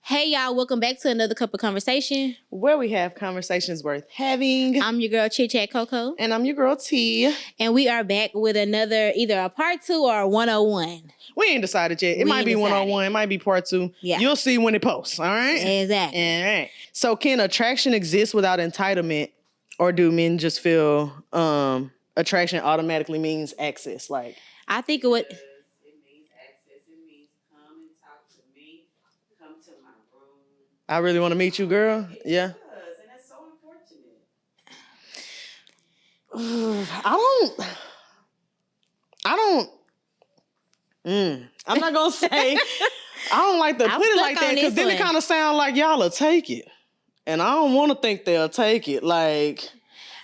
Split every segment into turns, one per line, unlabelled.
Hey y'all, welcome back to another cup of conversation
where we have conversations worth having.
I'm your girl Chit Chat Coco.
And I'm your girl T.
And we are back with another, either a part 2 or a 101.
We ain't decided yet. It might be 101, it might be part 2.
Yeah.
You'll see when it posts, all right?
Exactly.
All right. So can attraction exist without entitlement? Or do men just feel attraction automatically means access? Like,
I think it would...
It means access. It means come and talk to me. Come to my room.
I really want to meet you, girl. Yeah.
It does, and that's so unfortunate.
I'm not going to say, I don't like to put it like that because then it kind of sounds like y'all will take it. And I don't want to think they'll take it. Like,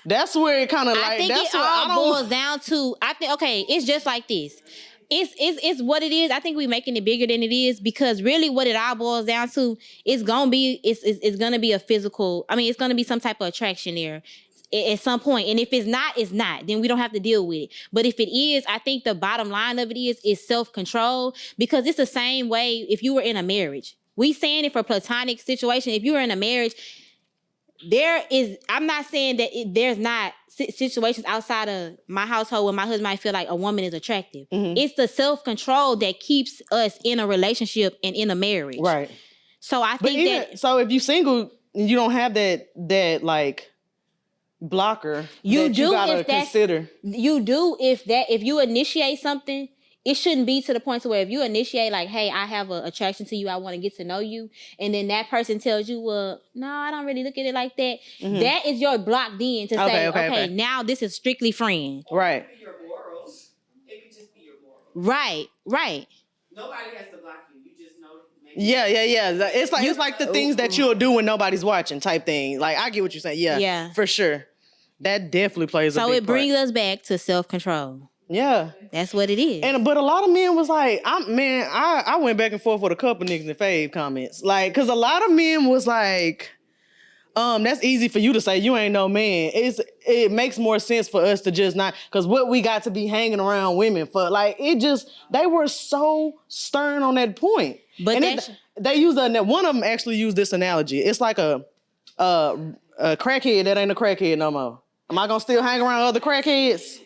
that's where it kind of like,
I think
that's
it
what
all boils down to, okay, it's just like this. It's what it is. I think we're making it bigger than it is because really what it all boils down to is gonna be it's gonna be a physical. I mean, it's gonna be some type of attraction there at some point. And if it's not, it's not. Then we don't have to deal with it. But if it is, I think the bottom line of it is self-control because it's the same way if you were in a marriage. We saying it for platonic situation. If you were in a marriage, I'm not saying that there's not situations outside of my household where my husband might feel like a woman is attractive. Mm-hmm. It's the self-control that keeps us in a relationship and in a marriage.
Right.
So I think
so if you single, you don't have that like blocker you gotta consider.
You do if you initiate something. It shouldn't be to the point to where if you initiate like, hey, I have an attraction to you, I want to get to know you, and then that person tells you, well, no, I don't really look at it like that. Mm-hmm. That is your block then to say, okay, now this is strictly friend.
Right.
It could be your morals. It could just be your morals.
Right.
Nobody has to block you. You just know.
Yeah. It's like the things that you'll do when nobody's watching type thing. Like, I get what you're saying. Yeah. For sure. That definitely plays a big part.
So it brings us back to self-control.
Yeah.
That's what it is.
But a lot of men was like, I went back and forth with a couple niggas in fave comments. Like, cause a lot of men was like, that's easy for you to say, you ain't no man. It makes more sense for us to just not, cause what we got to be hanging around women for, like, they were so stern on that point.
But
they used one of them actually used this analogy. It's like a crackhead that ain't a crackhead no more. Am I gonna still hang around other crackheads?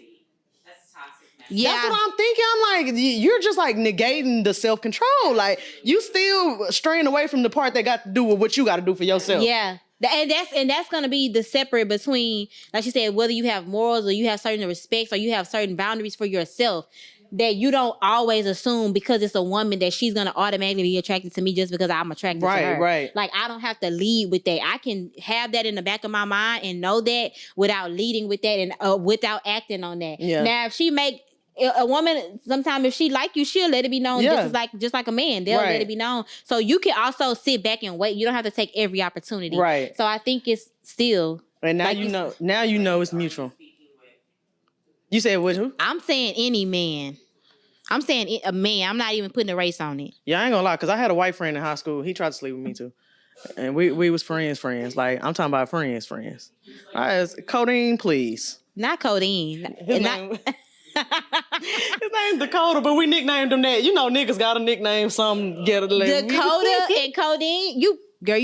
Yeah.
That's what I'm thinking. I'm like, you're just like negating the self-control. Like, you still straying away from the part that got to do with what you got to do for yourself.
Yeah. And that's going to be the separate between, like you said, whether you have morals or you have certain respects or you have certain boundaries for yourself that you don't always assume because it's a woman that she's going to automatically be attracted to me just because I'm attracted to her.
Right.
Like, I don't have to lead with that. I can have that in the back of my mind and know that without leading with that and without acting on that.
Yeah.
Now, if a woman, sometimes if she like you, she'll let it be known just like a man. They'll let it be known. So you can also sit back and wait. You don't have to take every opportunity.
Right.
So I think it's still.
And now you know it's mutual. You said with who?
I'm saying any man. I'm saying a man. I'm not even putting a race on it.
Yeah, I ain't gonna lie, because I had a white friend in high school. He tried to sleep with me too. And we was friends. Like, I'm talking about friends. Codeine, please.
Not codeine.
His name's Dakota, but we nicknamed him that. You know, niggas got a nickname. Some get a
Dakota and codeine. You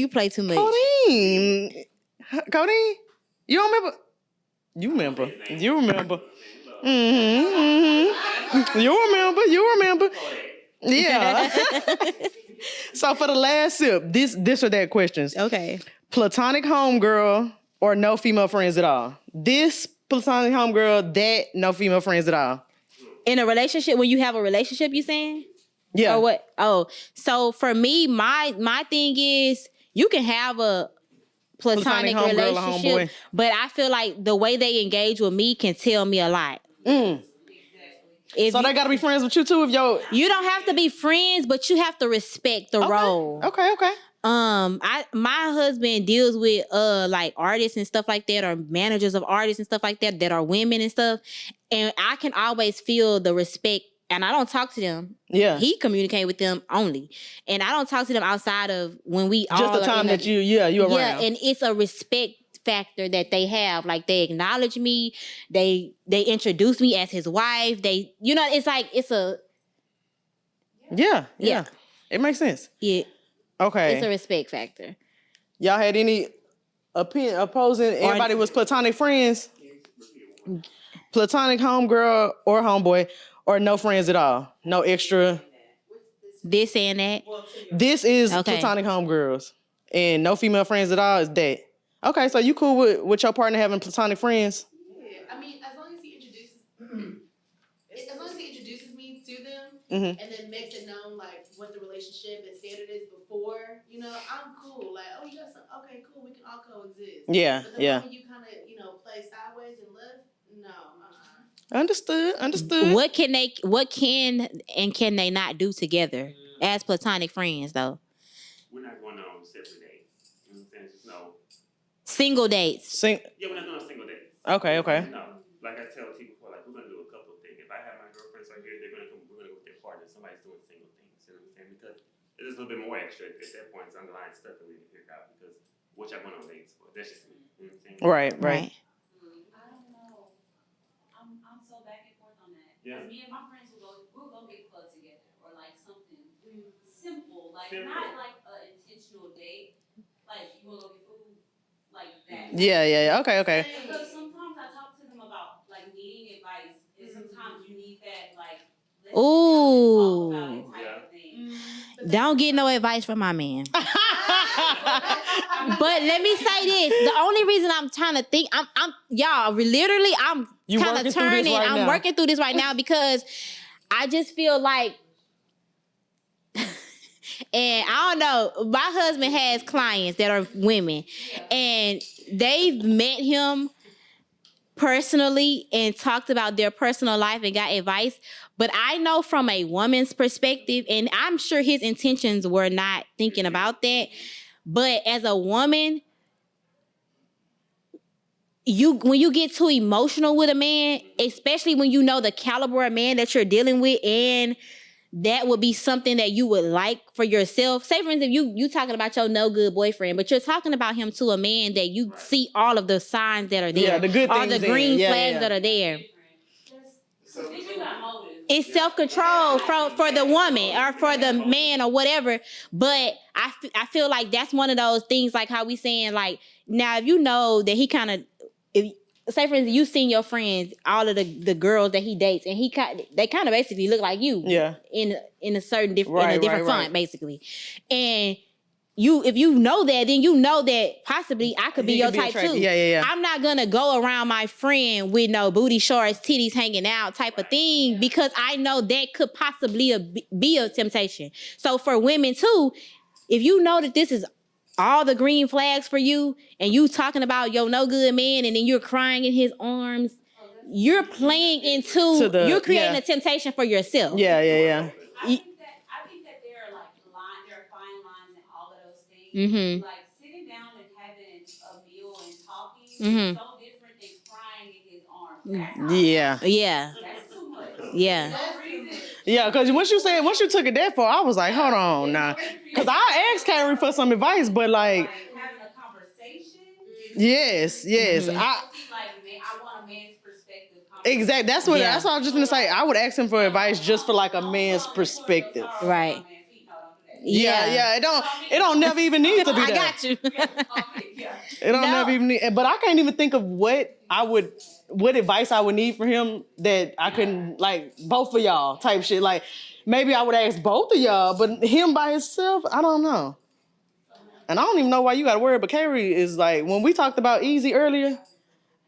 play too much.
Codeine. You don't remember? You remember? Mm-hmm. You remember? Yeah. So for the last sip, this or that questions.
Okay.
Platonic homegirl or no female friends at all? This platonic homegirl, that no female friends at all.
In a relationship, when you have a relationship, you saying?
Yeah.
Or what? Oh, so for me, my thing is you can have a platonic relationship, but I feel like the way they engage with me can tell me a lot.
So they gotta be friends with you too?
You don't have to be friends, but you have to respect the role.
Okay.
My husband deals with like artists and stuff like that, or managers of artists and stuff like that are women and stuff, and I can always feel the respect. And I don't talk to them.
Yeah,
he communicate with them only, and I don't talk to them outside of when we
just the time that you around.
Yeah, and it's a respect factor that they have. Like, they acknowledge me, they introduce me as his wife. It's like it's a
yeah. It makes sense.
Yeah.
Okay.
It's a respect factor.
Y'all had any opposing? Everybody was platonic friends? Platonic homegirl or homeboy, or no friends at all? No extra?
This and that.
This is
Okay.
platonic homegirls. And no female friends at all is that. Okay, so you cool with your partner having platonic friends?
Yeah, I mean, as long as he introduces me to them,
Mm-hmm.
and then makes it known like what the relationship and standard is before, I'm cool. Like, oh, you got some, okay, cool, we can all coexist.
Yeah,
but the
yeah.
moment you kind of, play sideways and left, no.
Understood.
What can and can they not do together as platonic friends though?
We're not going on separate dates. You know what I'm saying? Just no.
Single dates.
Yeah, we're not doing single dates.
Okay.
No. Like I tell people before, like we're gonna do a couple of things. If I have my girlfriends right here, we're gonna go with their partner. Somebody's doing single things. You know what I'm saying? Because there's a little bit more extra at that point. It's underlying stuff that we need to figure out because what y'all going on dates for. That's just me. You know what I'm saying?
Right.
I don't know. I'm so back and forth on that.
Yeah.
Me and my friends we'll go get clubbed together or like something simple, like not like an intentional date. Like you wanna go get food, like that.
Yeah. Okay.
Because sometimes I talk to them about like needing advice, and sometimes you need that like.
Ooh.
Talk about it type of thing.
Don't get no advice from my man. But let me say this: the only reason I'm trying to think, I'm y'all literally, I'm kind of turning. I'm working through this right now because I just feel like, and I don't know. My husband has clients that are women, and they've met him personally and talked about their personal life and got advice. But I know from a woman's perspective, and I'm sure his intentions were not thinking about that. But as a woman, when you get too emotional with a man, especially when you know the caliber of man that you're dealing with, and that would be something that you would like for yourself. Say, for instance, you talking about your no good boyfriend, but you're talking about him to a man that you see all of the signs that are there,
Yeah, the good
all
things
the green flags
yeah.
that are there.
So you got motives.
It's self-control for the woman or for the man or whatever. But I feel like that's one of those things, like how we saying, like, now if you know that he kind of, say for instance, you seen your friends, all of the girls that he dates, and they kind of basically look like you, in a certain different font, basically. And if you know that, then you know that possibly I could be your type too.
Yeah.
I'm not gonna go around my friend with no booty shorts, titties hanging out type of thing, because I know that could possibly be a temptation. So for women too, if you know that this is all the green flags for you, and you talking about your no good man, and then you're crying in his arms, you're playing into you're creating a temptation for yourself.
Yeah.
I think that there are fine lines in all of those things.
Mm-hmm.
Like sitting down and having a meal and talking
Mm-hmm.
is so different than crying in his arms.
Yeah.
That's too much.
Yeah.
Yeah, because once you took it that far, I was like, hold on now. Because I asked Kyrie for some advice, but like
having a conversation.
Yes.
Mm-hmm.
I want a man's perspective.
Exactly. That's what I was just gonna say. I would ask him for advice just for like a man's perspective.
Right.
Yeah. It don't never even need to be
I
that.
got you.
It don't never even need, but I can't even think of what advice I would need for him that I couldn't, like, both of y'all type shit. Like, maybe I would ask both of y'all, but him by himself, I don't know. And I don't even know why you got to worry, but Carrie is like, when we talked about Easy earlier,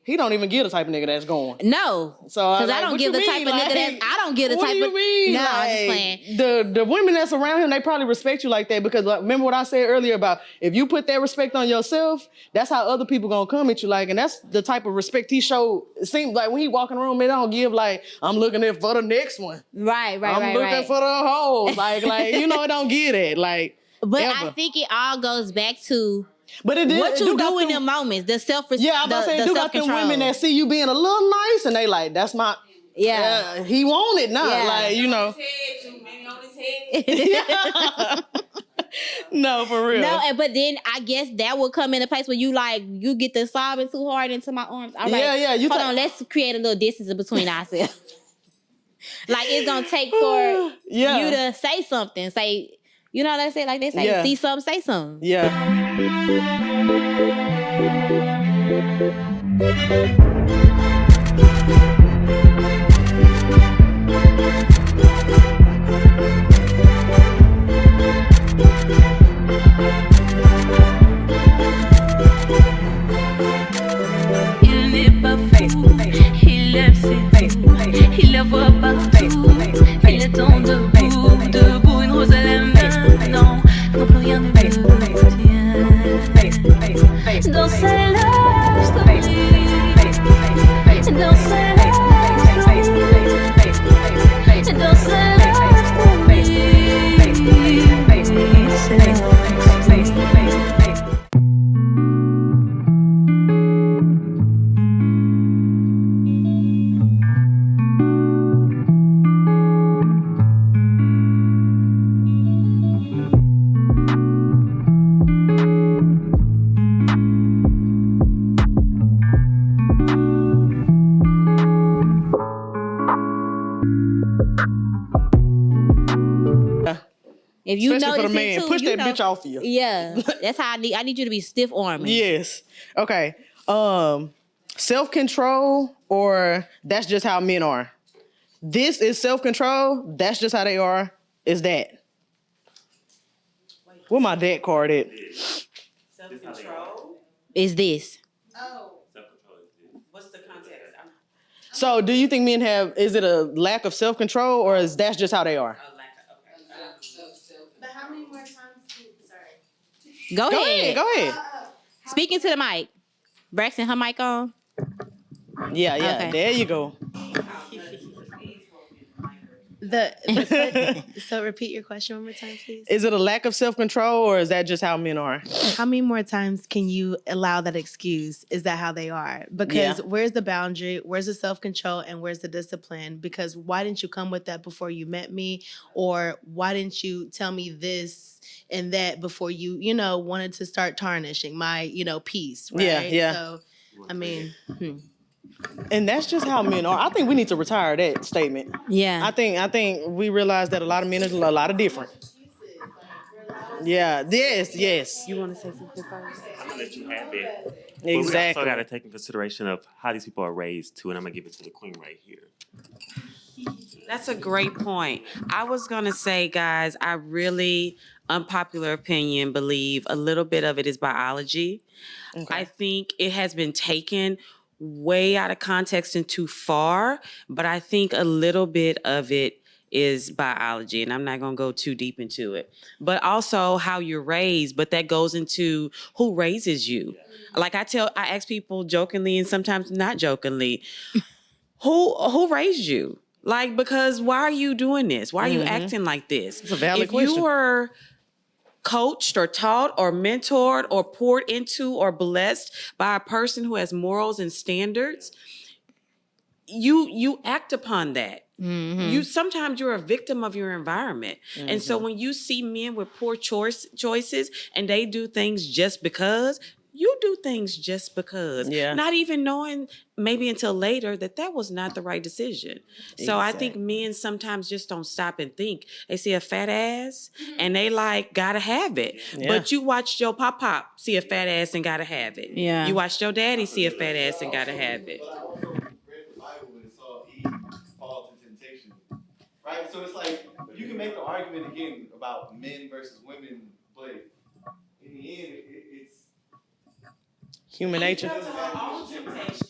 he don't even give the type of nigga that's going.
No.
So
because I don't give the type of nigga that I don't give the type of.
What do you mean?
No,
like,
I'm just playing.
The women that's around him, they probably respect you like that because, like, remember what I said earlier about if you put that respect on yourself, that's how other people gonna come at you. Like, and that's the type of respect he showed. It seems like when he walk in the room, it don't give like I'm looking there for the next one.
Right.
I'm looking for the hoes. Like it don't get it. Like,
but
ever.
I think it all goes back to.
But
what you do in them moments, the self-respect.
Yeah, I'm about to say, you got them women that see you being a little nice, and they like, that's my.
Yeah.
He want it now.
Yeah.
Like, you know.
Too many on his head.
No, for real.
No, but then I guess that will come in a place where you get the sobbing too hard into my arms. All right,
yeah.
Hold on, let's create a little distance between ourselves. Like, it's gonna take for you to say something. Say, You know what they say,
Yeah.
see something, say something.
Yeah.
Il n'est pas fou, il lève ses doigts, il la voit partout, il attend debout, debout, une rose à la main, non, non plus rien ne le tient. Dans sa love story, dans sa love story, dans sa love
If you
Especially for the
notice
man,
it too,
push
you
that
know,
bitch off of you.
Yeah, that's how I need you to be stiff arming.
Yes. Okay. Self-control, or that's just how men are. This is self-control. That's just how they are. Is that? Where my dad card at?
Self-control.
Is this?
Oh,
Self-control is this.
What's the context?
So, do you think men have? Is it a lack of self-control, or is that's just how they are?
A lack of, okay.
but how many more times? Sorry.
Go ahead.
Go ahead.
Speaking to the mic. Braxton, her mic on?
Yeah.
Okay.
There you go.
So repeat your question one more time, please.
Is it a lack of self-control, or is that just how men are?
How many more times can you allow that excuse? Is that how they are? Because where's the boundary? Where's the self-control? And where's the discipline? Because why didn't you come with that before you met me? Or why didn't you tell me this and that before you, wanted to start tarnishing my, peace, right?
Yeah.
So, I mean,
And that's just how men are. I think we need to retire that statement.
Yeah.
I think we realize that a lot of men are a lot of different. Yeah. Yes.
You want to say something first?
I'm gonna let you have it. But we
Exactly.
also got to take in consideration of how these people are raised too, and I'm gonna give it to the queen right here.
That's a great point. I was gonna say, guys, I really, unpopular opinion, believe a little bit of it is biology.
Okay.
I think it has been taken way out of context and too far, but I think a little bit of it is biology, and I'm not gonna go too deep into it. But also how you're raised, but that goes into who raises you. Like I ask people jokingly and sometimes not jokingly, who raised you? Like, because why are you doing this? Why are you acting like this?
It's a valid
if
question.
you were coached or taught or mentored or poured into or blessed by a person who has morals and standards, you act upon that. Sometimes you're a victim of your environment. And so when you see men with poor choices and they do things just because, you do things just because.
Yeah.
Not even knowing maybe until later that was not the right decision. So I think men sometimes just don't stop and think. They see a fat ass and they gotta have it.
Yeah.
But you watched your pop see a fat ass and gotta have it.
Yeah.
You watched your daddy see a fat ass and gotta have it.
But I also read the Bible and saw Eve fall to temptation. Right? So it's like, you can make the argument again about men versus women, but in the end, it's
Human nature.
Eve fell to her own temptation.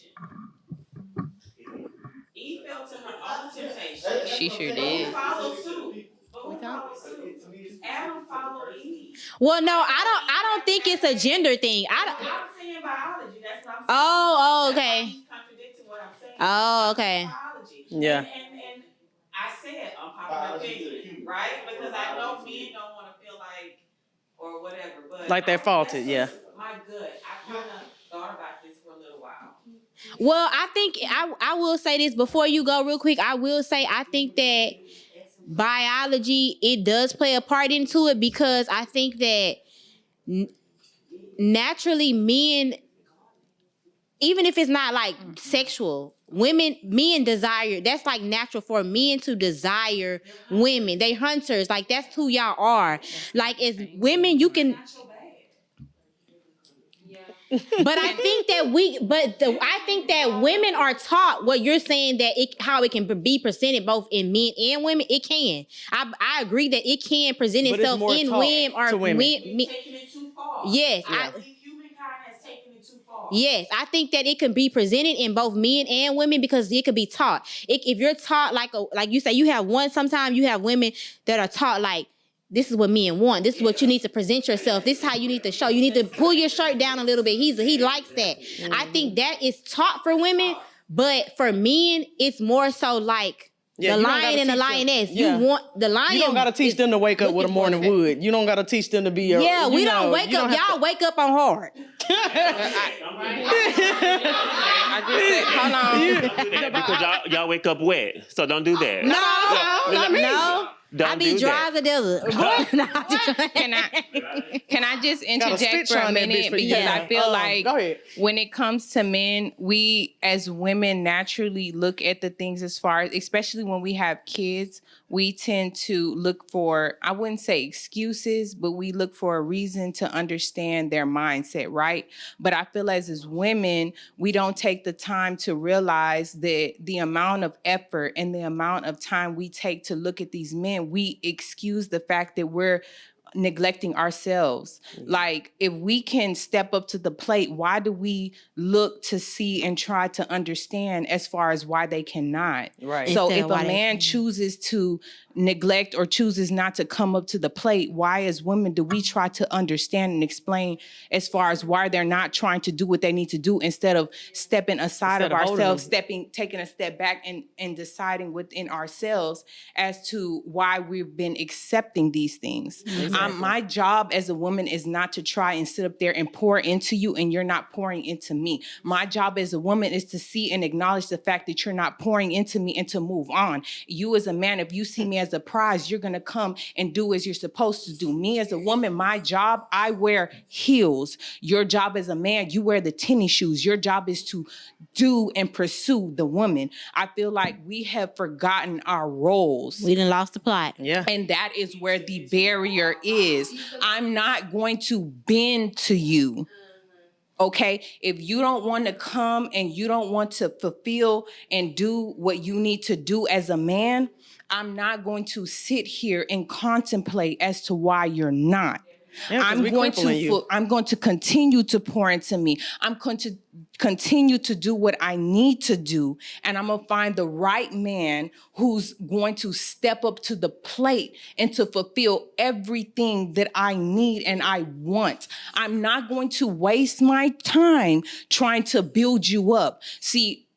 Eve fell to her own temptation.
She sure
But
did.
who followed suit? Adam followed Eve.
Well, no, I don't think it's a gender thing.
I'm saying biology. That's what I'm saying.
Oh,
That's why
okay.
he's contradicting what I'm saying.
Oh, okay.
Biology.
Yeah.
And I said unpopular opinion, right? Because I know men don't want to feel like or whatever, but
Like they're faulted, yeah.
My gut. I kind of thought about this for a little while.
Well, I think I will say this before you go real quick. I will say I think that biology, it does play a part into it, because I think that naturally men, even if it's not like sexual, men desire, that's like natural for men to desire women. They hunters, like that's who y'all are. Like as women, you can. But I think that I think that women are taught what you're saying, that how it can be presented both in men and women. It can. I agree that it can present
But
itself
it's
in
more
women or
to women.
Taking it too far.
Yes,
I think humankind has taken it too far.
yes, I think that it can be presented in both men and women because it could be taught. If you're taught like you say, you have sometimes you have women that are taught like, this is what men want. This is what you need to present yourself. This is how you need to show. You need to pull your shirt down a little bit. He likes that. I think that is taught for women, but for men, it's more so like the lion and the lioness. You want the lion.
You don't gotta teach them to wake up with a morning wood. You don't gotta teach them to be a.
Yeah, we don't wake up. Y'all wake up on hard.
I just said, hold on.
Because y'all wake up wet, so don't do that.
No. I be dry as a desert.
Can I just interject for a minute? Because I feel like when it comes to men, we as women naturally look at the things as far as, especially when we have kids, we tend to look for, I wouldn't say excuses, but we look for a reason to understand their mindset, right? But I feel as women, we don't take the time to realize that the amount of effort and the amount of time we take to look at these men, we excuse the fact that we're neglecting ourselves. Like, if we can step up to the plate, why do we look to see and try to understand as far as why they cannot?
Right.
So if a man chooses to neglect or chooses not to come up to the plate, why as women do we try to understand and explain as far as why they're not trying to do what they need to do, instead of stepping aside of ourselves, taking a step back and deciding within ourselves as to why we've been accepting these things. My job as a woman is not to try and sit up there and pour into you and you're not pouring into me. My job as a woman is to see and acknowledge the fact that you're not pouring into me and to move on. You as a man, if you see me as a prize, you're going to come and do as you're supposed to do. Me as a woman, my job, I wear heels. Your job as a man, you wear the tennis shoes. Your job is to do and pursue the woman. I feel like we have forgotten our roles.
We done lost the plot.
Yeah.
And that is where the barrier is. I'm not going to bend to you. Okay, if you don't want to come and you don't want to fulfill and do what you need to do as a man, I'm not going to sit here and contemplate as to why you're not.
Yeah,
I'm going to continue to pour into me. I'm going to continue to do what I need to do. And I'm going to find the right man who's going to step up to the plate and to fulfill everything that I need and I want. I'm not going to waste my time trying to build you up. See,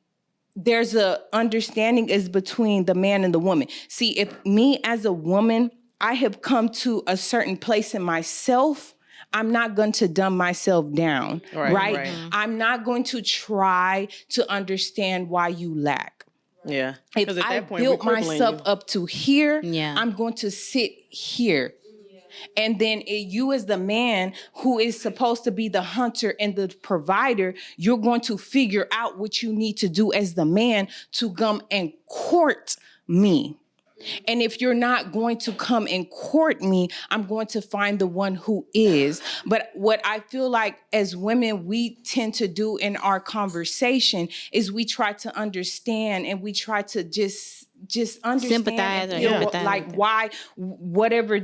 there's a understanding is between the man and the woman. See, if me as a woman, I have come to a certain place in myself, I'm not going to dumb myself down, right? I'm not going to try to understand why you lack.
Yeah.
If I built myself up to here, I'm going to sit here. And then you as the man who is supposed to be the hunter and the provider, you're going to figure out what you need to do as the man to come and court me. And if you're not going to come and court me, I'm going to find the one who is. But what I feel like as women, we tend to do in our conversation is we try to understand and we try to just understand,
sympathize or empathize,
like why whatever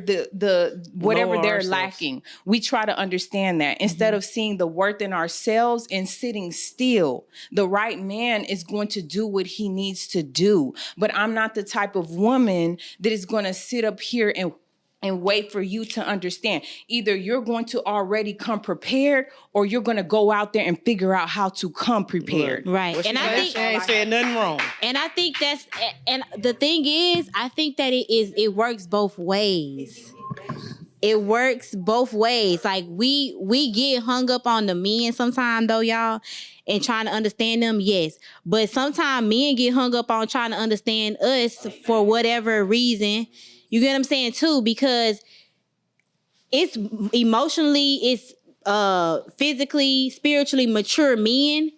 whatever they're lacking, we try to understand that instead of seeing the worth in ourselves and sitting still. The right man is going to do what he needs to do, but I'm not the type of woman that is going to sit up here and wait for you to understand. Either you're going to already come prepared or you're going to go out there and figure out how to come prepared.
Right.
Well,
and I think
she ain't said nothing wrong.
And I think and the thing is, I think that it works both ways. It works both ways. Like we get hung up on the men sometimes though, y'all, and trying to understand them, yes. But sometimes men get hung up on trying to understand us for whatever reason. You get what I'm saying too? Because it's emotionally, it's physically, spiritually mature men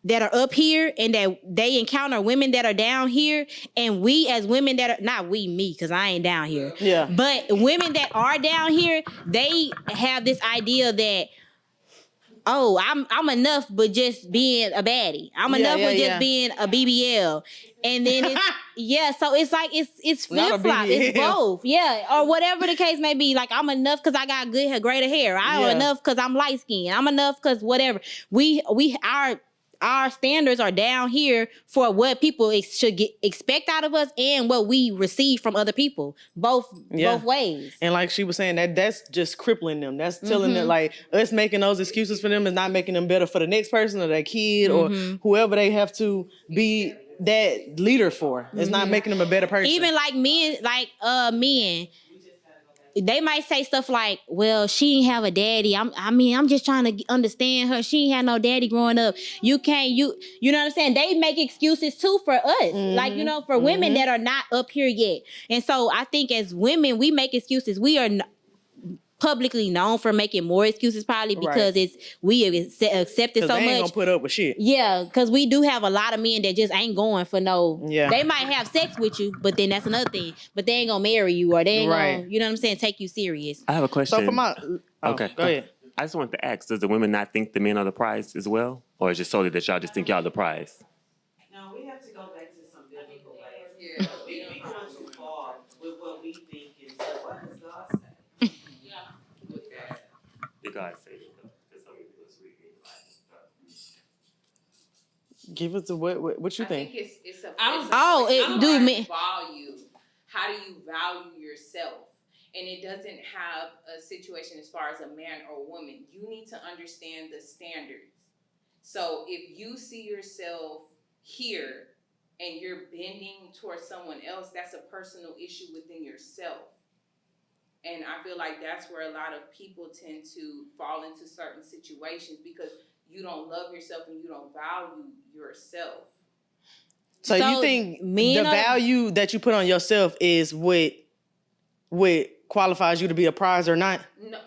that are up here and that they encounter women that are down here, and we as women that are not me because I ain't down here,
Yeah.
but women that are down here, they have this idea that, oh, I'm enough but just being a baddie. I'm enough with just being a BBL. And then it's so it's like it's flip flop. It's both. Yeah. Or whatever the case may be. Like, I'm enough because I got greater hair. I'm enough because I'm light skinned. I'm enough because whatever. Our standards are down here for what people should expect out of us and what we receive from other people. Both ways.
And like she was saying, that's just crippling them. That's telling them, like, us making those excuses for them is not making them better for the next person or their kid or whoever they have to be that leader for. It's not making them a better person.
Even like men, they might say stuff like, well, she ain't have a daddy. I'm just trying to understand her. She ain't had no daddy growing up. You know what I'm saying? They make excuses too for us. Like, for women that are not up here yet. And so I think as women, we make excuses. We are publicly known for making more excuses probably because we have accepted so much.
They ain't gonna put up with shit.
Yeah, because we do have a lot of men that just ain't going for no. Yeah. They might have sex with you, but then that's another thing. But they ain't gonna marry you or they ain't gonna, you know what I'm saying, take you serious.
I have a question.
So for my
okay,
go ahead.
I just wanted to ask: does the women not think the men are the prize as well, or is it solely that y'all just think y'all the prize?
No, we have to go back to some biblical ways here. We going too far with what we think is what does God say?
Did God say it though? Because some people just read it like.
Give us what you think.
I think it's a value. How do you value yourself? And it doesn't have a situation as far as a man or woman. You need to understand the standards. So if you see yourself here and you're bending towards someone else, that's a personal issue within yourself. And I feel like that's where a lot of people tend to fall into certain situations because you don't love yourself and you don't value yourself.
So you think the value that you put on yourself is what qualifies you to be a prize or not?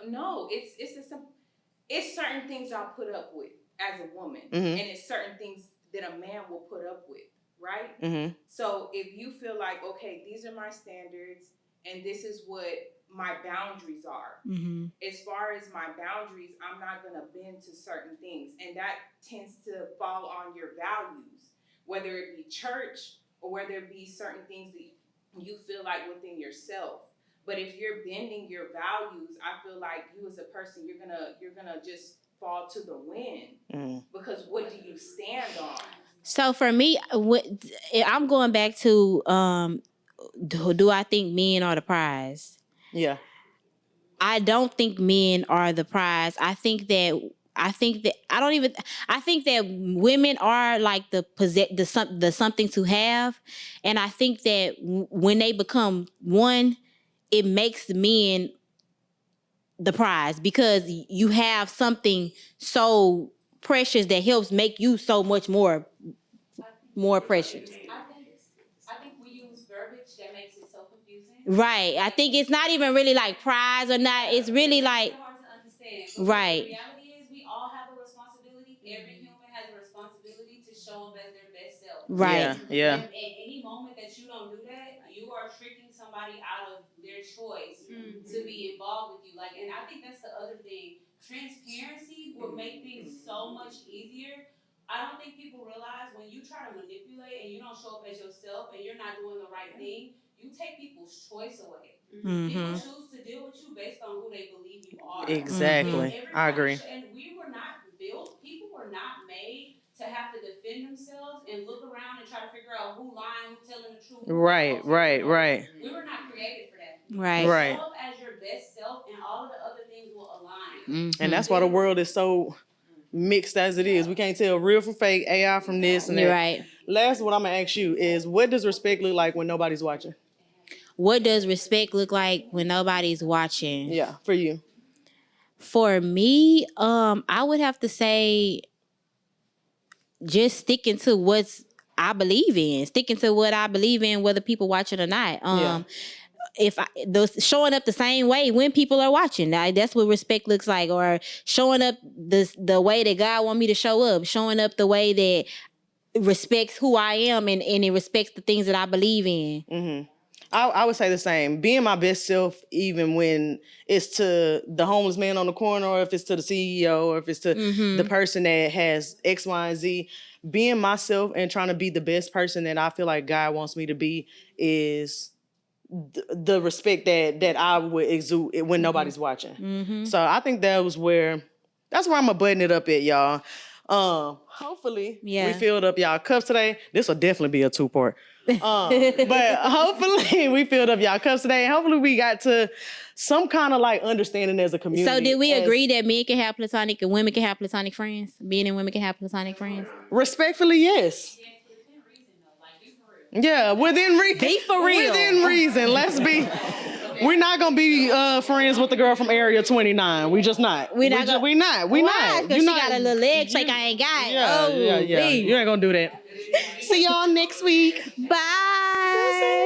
No, it's certain things I'll put up with as a woman, and it's certain things that a man will put up with, right? Mm-hmm. So if you feel like, okay, these are my standards, and this is what my boundaries are. Mm-hmm. As far as my boundaries, I'm not going to bend to certain things, and that tends to fall on your values, whether it be church or whether it be certain things that you feel like within yourself. But if you're bending your values, I feel like you as a person, you're gonna just fall to the wind because what do you stand on?
So for me, I'm going back to do I think men are the prize? Yeah. I don't think men are the prize. I think that women are like the something to have, and I think that when they become one, it makes men the prize because you have something so precious that helps make you so much more precious.
I think we use verbiage that makes it so confusing.
Right. I think it's not even really like prize or not. It's really like
it's hard to understand.
Right.
The reality is we all have a responsibility. Every human has a responsibility to show up as their best self.
Right.
Yeah. And at any moment that you don't do that, you are tricking somebody out of their choice to be involved with you. Like, and I think that's the other thing. Transparency will make things so much easier. I don't think people realize when you try to manipulate and you don't show up as yourself and you're not doing the right thing, you take people's choice away. Mm-hmm. People choose to deal with you based on who they believe you are.
Exactly. I agree.
And we were not built, people were not made to have to defend themselves and look around and try to figure out who lying, who telling the truth.
Right.
We were not created for that.
Right.
Show up as your best self and all of the other things will align.
Mm-hmm. And that's why the world is so mixed as it is. We can't tell real from fake, AI from this and that.
You're right.
Last, what I'm gonna ask you is, what does respect look like when nobody's watching?
What does respect look like when nobody's watching?
Yeah, for you.
For me, I would have to say just sticking to what I believe in, whether people watch it or not. showing up the same way when people are watching. That's what respect looks like, or showing up the way that God want me to show up, showing up the way that respects who I am and it respects the things that I believe in.
Mm-hmm. I would say the same. Being my best self, even when it's to the homeless man on the corner, or if it's to the CEO, or if it's to the person that has X, Y, and Z. Being myself and trying to be the best person that I feel like God wants me to be is the respect that I would exude when nobody's watching. So I think that's where I'm gonna button it up at, y'all. Hopefully we filled up y'all cups today. This will definitely be a 2-part. But hopefully we filled up y'all cups today, and hopefully we got to some kind of like understanding as a community.
So did we agree that men can have platonic and women can have platonic friends? Men and women can have platonic friends?
Respectfully, yes. Yeah, within reason.
Be for real.
Within reason. Let's be. We're not gonna be friends with the girl from Area 29. We just not. We not.
Why? Because she got a little leg shake I ain't got.
Yeah. You ain't gonna do that. See y'all next week.
Bye.